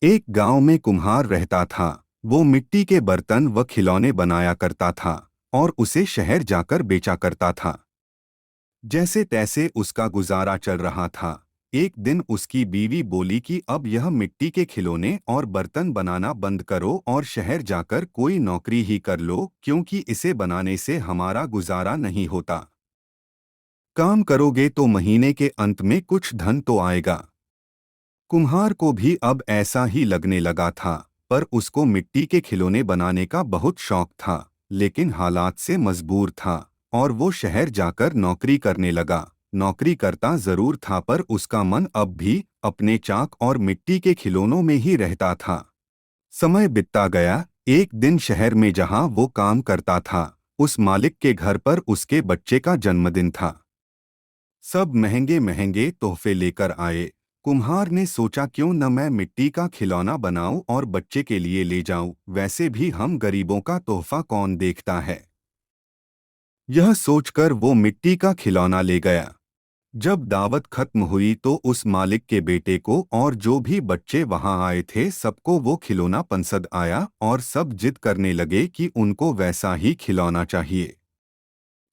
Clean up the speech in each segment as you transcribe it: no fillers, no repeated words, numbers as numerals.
एक गांव में कुम्हार रहता था। वो मिट्टी के बर्तन व खिलौने बनाया करता था और उसे शहर जाकर बेचा करता था। जैसे तैसे उसका गुजारा चल रहा था। एक दिन उसकी बीवी बोली कि अब यह मिट्टी के खिलौने और बर्तन बनाना बंद करो और शहर जाकर कोई नौकरी ही कर लो, क्योंकि इसे बनाने से हमारा गुजारा नहीं होता। काम करोगे तो महीने के अंत में कुछ धन तो आएगा। कुम्हार को भी अब ऐसा ही लगने लगा था, पर उसको मिट्टी के खिलौने बनाने का बहुत शौक था, लेकिन हालात से मजबूर था और वो शहर जाकर नौकरी करने लगा। नौकरी करता जरूर था, पर उसका मन अब भी अपने चाक और मिट्टी के खिलौनों में ही रहता था। समय बीतता गया। एक दिन शहर में जहां वो काम करता था, उस मालिक के घर पर उसके बच्चे का जन्मदिन था। सब महंगे महंगे तोहफे लेकर आए। कुम्हार ने सोचा क्यों न मैं मिट्टी का खिलौना बनाऊं और बच्चे के लिए ले जाऊं, वैसे भी हम गरीबों का तोहफा कौन देखता है। यह सोचकर वो मिट्टी का खिलौना ले गया। जब दावत खत्म हुई तो उस मालिक के बेटे को और जो भी बच्चे वहां आए थे सबको वो खिलौना पसंद आया और सब जिद करने लगे कि उनको वैसा ही खिलौना चाहिए।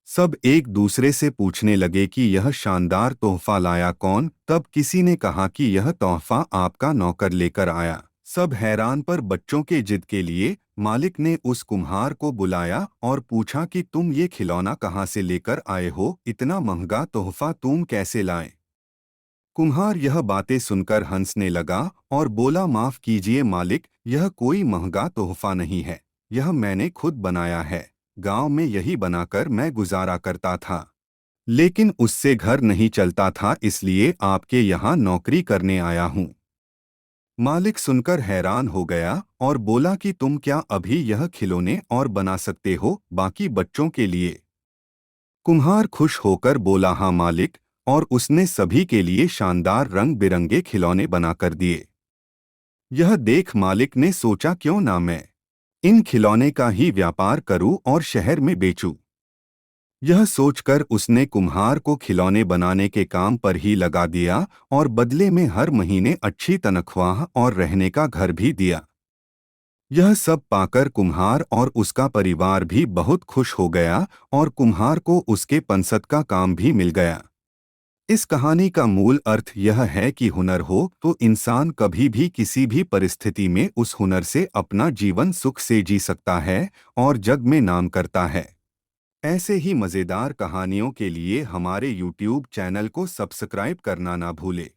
सब एक दूसरे से पूछने लगे कि यह शानदार तोहफा लाया कौन। तब किसी ने कहा कि यह तोहफा आपका नौकर लेकर आया। सब हैरान, पर बच्चों के जिद के लिए मालिक ने उस कुम्हार को बुलाया और पूछा कि तुम ये खिलौना कहाँ से लेकर आए हो, इतना महंगा तोहफा तुम कैसे लाए। कुम्हार यह बातें सुनकर हंसने लगा और बोला, माफ कीजिए मालिक, यह कोई महंगा तोहफा नहीं है। यह मैंने खुद बनाया है। गांव में यही बनाकर मैं गुजारा करता था, लेकिन उससे घर नहीं चलता था, इसलिए आपके यहाँ नौकरी करने आया हूँ। मालिक सुनकर हैरान हो गया और बोला कि तुम क्या अभी यह खिलौने और बना सकते हो, बाकी बच्चों के लिए। कुम्हार खुश होकर बोला, हाँ मालिक, और उसने सभी के लिए शानदार रंग बिरंगे खिलौने बनाकर दिए। यह देख मालिक ने सोचा क्यों ना मैं इन खिलौने का ही व्यापार करूं और शहर में बेचूं। यह सोचकर उसने कुम्हार को खिलौने बनाने के काम पर ही लगा दिया और बदले में हर महीने अच्छी तनख्वाह और रहने का घर भी दिया। यह सब पाकर कुम्हार और उसका परिवार भी बहुत खुश हो गया और कुम्हार को उसके पसंद का काम भी मिल गया। इस कहानी का मूल अर्थ यह है कि हुनर हो तो इंसान कभी भी किसी भी परिस्थिति में उस हुनर से अपना जीवन सुख से जी सकता है और जग में नाम करता है। ऐसे ही मज़ेदार कहानियों के लिए हमारे YouTube चैनल को सब्सक्राइब करना ना भूले।